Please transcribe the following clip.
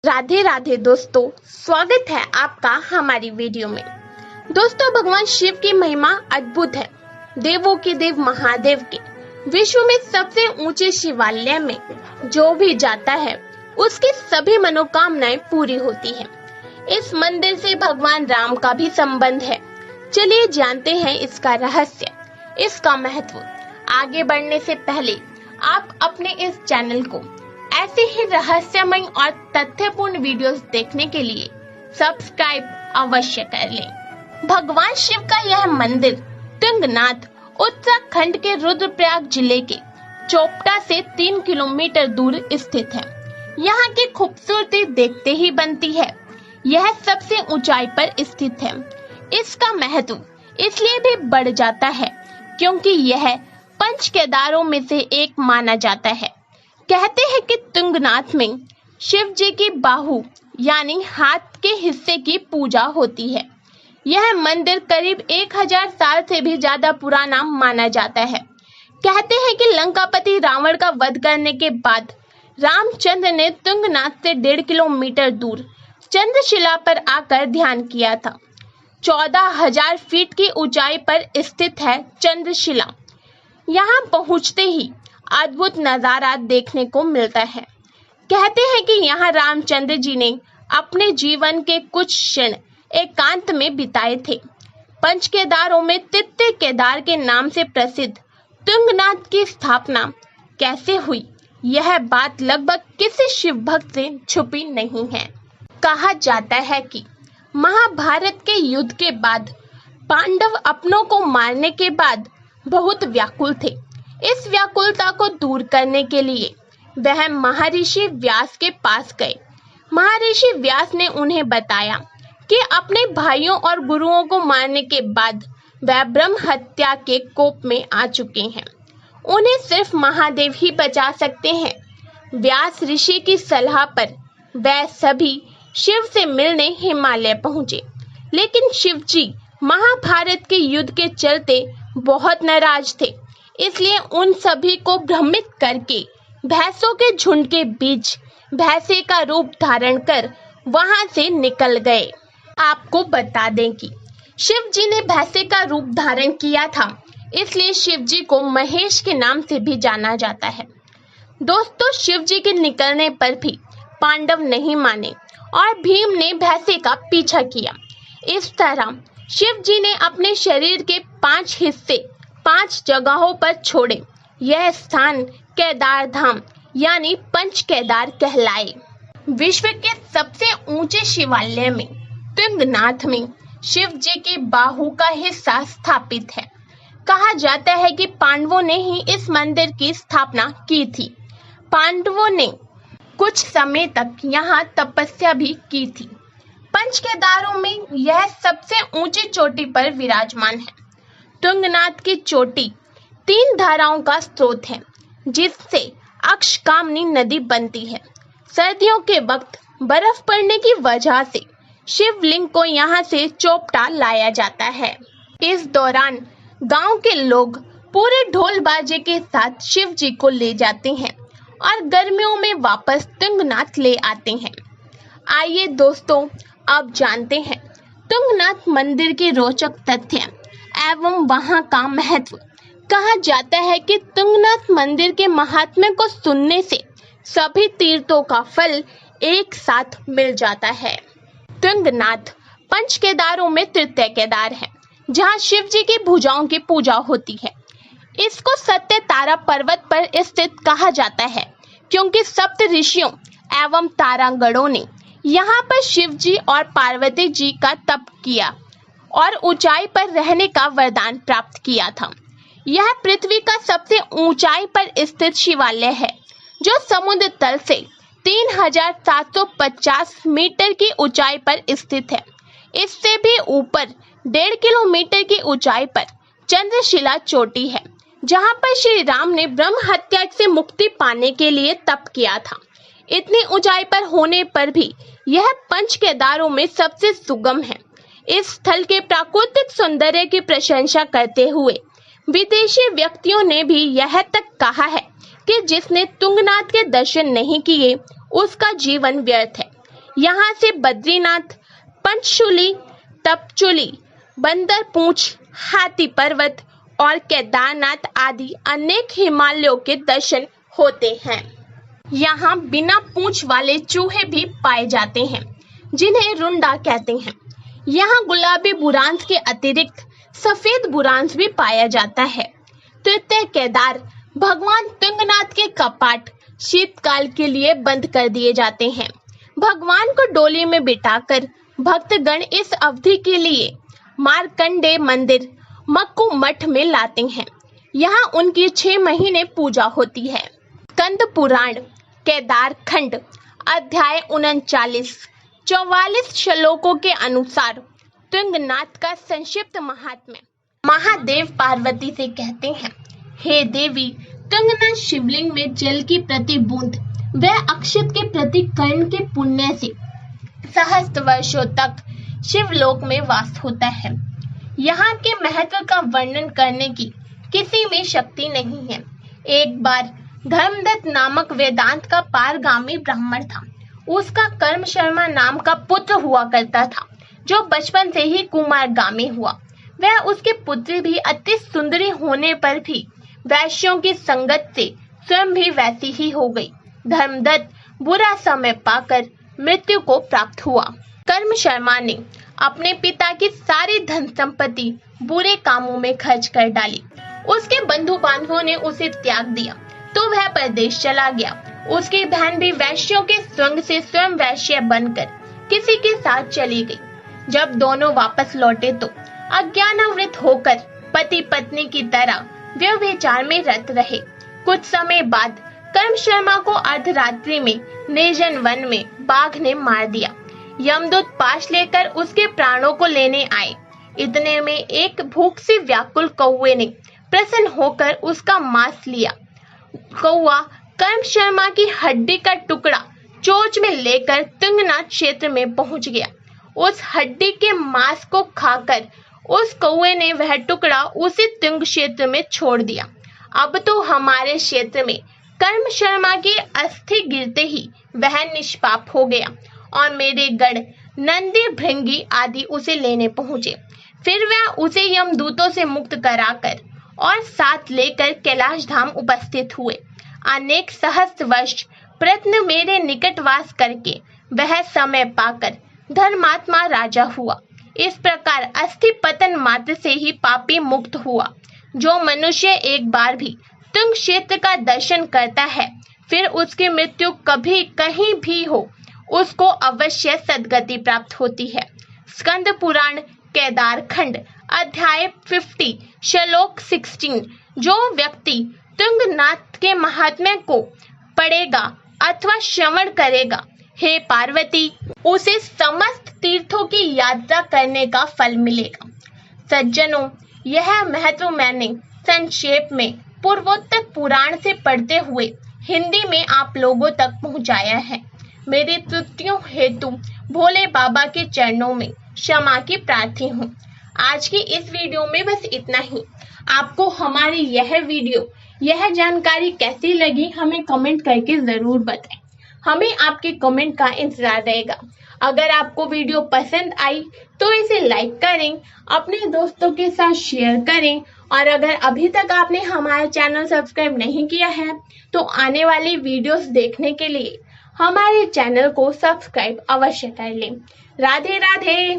राधे राधे दोस्तों, स्वागत है आपका हमारी वीडियो में। दोस्तों, भगवान शिव की महिमा अद्भुत है। देवों के देव महादेव के विश्व में सबसे ऊंचे शिवालय में जो भी जाता है उसकी सभी मनोकामनाएं पूरी होती है। इस मंदिर से भगवान राम का भी संबंध है। चलिए जानते हैं इसका रहस्य, इसका महत्व। आगे बढ़ने से पहले आप अपने इस चैनल को ऐसे ही रहस्यमय और तथ्यपूर्ण वीडियोस देखने के लिए सब्सक्राइब अवश्य कर लें। भगवान शिव का यह मंदिर तुंगनाथ उत्तराखंड के रुद्रप्रयाग जिले के चोपटा से 3 किलोमीटर दूर स्थित है। यहाँ की खूबसूरती देखते ही बनती है। यह सबसे ऊंचाई पर स्थित है। इसका महत्व इसलिए भी बढ़ जाता है क्योंकि यह पंच केदारों में से एक माना जाता है। कहते हैं कि तुंगनाथ में शिव जी की बाहु यानी हाथ के हिस्से की पूजा होती है। यह मंदिर करीब 1000 साल से भी ज्यादा पुराना माना जाता है। कहते हैं कि लंकापति रावण का वध करने के बाद रामचंद्र ने तुंगनाथ से 1.5 किलोमीटर दूर चंद्रशिला पर आकर ध्यान किया था। 14,000 फीट की ऊंचाई पर स्थित है चंद्रशिला। यहाँ पहुँचते ही अद्भुत नजारा देखने को मिलता है। कहते हैं कि यहाँ रामचंद्र जी ने अपने जीवन के कुछ क्षण एकांत में बिताए थे। पंच केदारों में तृतीय केदार के नाम से प्रसिद्ध तुंगनाथ की स्थापना कैसे हुई, यह बात लगभग किसी शिव भक्त से छुपी नहीं है। कहा जाता है कि महाभारत के युद्ध के बाद पांडव अपनों को मारने के बाद बहुत व्याकुल थे। इस व्याकुलता को दूर करने के लिए वह महर्षि व्यास के पास गए। महर्षि व्यास ने उन्हें बताया कि अपने भाइयों और गुरुओं को मारने के बाद वह ब्रह्म हत्या के कोप में आ चुके हैं। उन्हें सिर्फ महादेव ही बचा सकते हैं। व्यास ऋषि की सलाह पर वह सभी शिव से मिलने हिमालय पहुंचे, लेकिन शिव जी महाभारत के युद्ध के चलते बहुत नाराज थे। इसलिए उन सभी को भ्रमित करके भैंसों के झुंड के बीच भैंसे का रूप धारण कर वहां से निकल गए। आपको बता दें कि शिव जी ने भैंसे का रूप धारण किया था, इसलिए शिव जी को महेश के नाम से भी जाना जाता है। दोस्तों, शिव जी के निकलने पर भी पांडव नहीं माने और भीम ने भैंसे का पीछा किया। इस तरह शिव जी ने अपने शरीर के 5 हिस्से 5 जगहों पर छोड़े। यह स्थान केदार धाम यानी पंच केदार कहलाए। विश्व के सबसे ऊंचे शिवालय में तुंगनाथ में शिव जी की बाहु का हिस्सा स्थापित है। कहा जाता है कि पांडवों ने ही इस मंदिर की स्थापना की थी। पांडवों ने कुछ समय तक यहाँ तपस्या भी की थी। पंच केदारों में यह सबसे ऊंची चोटी पर विराजमान है। तुंगनाथ की चोटी 3 धाराओं का स्रोत है, जिससे अक्षकामनी नदी बनती है। सर्दियों के वक्त बर्फ पड़ने की वजह से शिवलिंग को यहाँ से चोपटा लाया जाता है। इस दौरान गांव के लोग पूरे ढोल बाजे के साथ शिव जी को ले जाते हैं और गर्मियों में वापस तुंगनाथ ले आते हैं। आइए दोस्तों, अब जानते हैं तुंगनाथ मंदिर के रोचक तथ्य एवं वहां का महत्व। कहा जाता है कि तुंगनाथ मंदिर के महात्म्य को सुनने से सभी तीर्थों का फल एक साथ मिल जाता है। तुंगनाथ पंच केदारों में तृतीय केदार है, जहां शिव जी की भुजाओं की पूजा होती है। इसको सत्य तारा पर्वत पर स्थित कहा जाता है क्योंकि सप्त ऋषियों एवं तारागणों ने यहाँ पर शिव जी और पार्वती जी का तप किया और ऊंचाई पर रहने का वरदान प्राप्त किया था। यह पृथ्वी का सबसे ऊंचाई पर स्थित शिवालय है, जो समुद्र तल से 3750 मीटर की ऊंचाई पर स्थित है। इससे भी ऊपर 1.5 किलोमीटर की ऊंचाई पर चंद्रशिला चोटी है, जहां पर श्री राम ने ब्रह्म हत्या से मुक्ति पाने के लिए तप किया था। इतनी ऊंचाई पर होने पर भी यह पंच केदारों में सबसे सुगम है। इस स्थल के प्राकृतिक सौंदर्य की प्रशंसा करते हुए विदेशी व्यक्तियों ने भी यह तक कहा है कि जिसने तुंगनाथ के दर्शन नहीं किए उसका जीवन व्यर्थ है। यहाँ से बद्रीनाथ, पंचशूली, तपचुली, बंदर पूंछ, हाथी पर्वत और केदारनाथ आदि अनेक हिमालयों के दर्शन होते हैं। यहाँ बिना पूंछ वाले चूहे भी पाए जाते हैं, जिन्हें रुंडा कहते हैं। यहाँ गुलाबी बुरांस के अतिरिक्त सफेद बुरांस भी पाया जाता है। तृतीय केदार भगवान तुंगनाथ के कपाट शीतकाल के लिए बंद कर दिए जाते हैं। भगवान को डोली में बिठाकर भक्तगण इस अवधि के लिए मार्कंडे मंदिर मक्कू मठ में लाते हैं। यहाँ उनकी 6 महीने पूजा होती है। स्कंद पुराण केदार खंड अध्याय 39 44 श्लोकों के अनुसार तुंगनाथ का संक्षिप्त महात्म्य। महादेव पार्वती से कहते हैं, हे देवी, तुंगनाथ शिवलिंग में जल की प्रति बूंद व अक्षत के प्रति कर्ण के पुण्य से सहस्त्र वर्षों तक शिवलोक में वास होता है। यहाँ के महत्व का वर्णन करने की किसी में शक्ति नहीं है। एक बार धर्मदत्त नामक वेदांत का पारगामी ब्राह्मण था। उसका कर्म शर्मा नाम का पुत्र हुआ करता था, जो बचपन से ही कुमारगामी हुआ। वह उसके पुत्र भी अति सुंदरी होने पर भी वैश्यों की संगत से स्वयं भी वैसी ही हो गई। धर्मदत्त बुरा समय पाकर मृत्यु को प्राप्त हुआ। कर्म शर्मा ने अपने पिता की सारी धन संपत्ति बुरे कामों में खर्च कर डाली। उसके बंधु बांधवों ने उसे त्याग दिया तो वह परदेश चला गया। उसकी बहन भी वैश्यों के संग से स्वयं वैश्य बनकर किसी के साथ चली गई। जब दोनों वापस लौटे तो अज्ञानावृत होकर पति पत्नी की तरह व्यभिचार में रत रहे। कुछ समय बाद कर्म शर्मा को अर्धरात्रि में निर्जन वन में बाघ ने मार दिया। यमदूत पाश लेकर उसके प्राणों को लेने आए। इतने में एक भूख से व्याकुल कौवे ने प्रसन्न होकर उसका मांस लिया। कौवा कर्म शर्मा की हड्डी का टुकड़ा चोंच में लेकर तुंगनाथ क्षेत्र में पहुंच गया। उस हड्डी के मांस को खाकर उस कौवे ने वह टुकड़ा उसी तुंग क्षेत्र में छोड़ दिया। अब तो हमारे क्षेत्र में कर्म शर्मा की अस्थि गिरते ही वह निष्पाप हो गया और मेरे गढ़ नंदी भृंगी आदि उसे लेने पहुंचे। फिर वह उसे यमदूतों से मुक्त कराकर और साथ लेकर कैलाश धाम उपस्थित हुए। अनेक सहस्त्र वर्ष प्रत्न मेरे निकट वास करके वह समय पाकर धर्मात्मा राजा हुआ। इस प्रकार अस्थि पतन मात्र से ही पापी मुक्त हुआ। जो मनुष्य एक बार भी तुंग क्षेत्र का दर्शन करता है, फिर उसकी मृत्यु कभी कहीं भी हो, उसको अवश्य सद्गति प्राप्त होती है। स्कंद पुराण केदार खंड अध्याय 50 श्लोक 16। जो व्यक्ति तुंगनाथ के महात्म्य को पढ़ेगा अथवा श्रवण करेगा, हे पार्वती, उसे समस्त तीर्थों की यात्रा करने का फल मिलेगा। सज्जनों, यह महत्व मैंने संक्षेप में पूर्वोत्तर पुराण से पढ़ते हुए हिंदी में आप लोगों तक पहुंचाया है। मेरी त्रुटियों हेतु भोले बाबा के चरणों में क्षमा की प्रार्थी हूँ। आज की इस वीडियो में बस इतना ही। आपको हमारी यह जानकारी कैसी लगी, हमें कमेंट करके जरूर बताएं। हमें आपके कमेंट का इंतजार रहेगा। अगर आपको वीडियो पसंद आई तो इसे लाइक करें, अपने दोस्तों के साथ शेयर करें और अगर अभी तक आपने हमारा चैनल सब्सक्राइब नहीं किया है तो आने वाली वीडियोस देखने के लिए हमारे चैनल को सब्सक्राइब अवश्य कर लें। राधे राधे।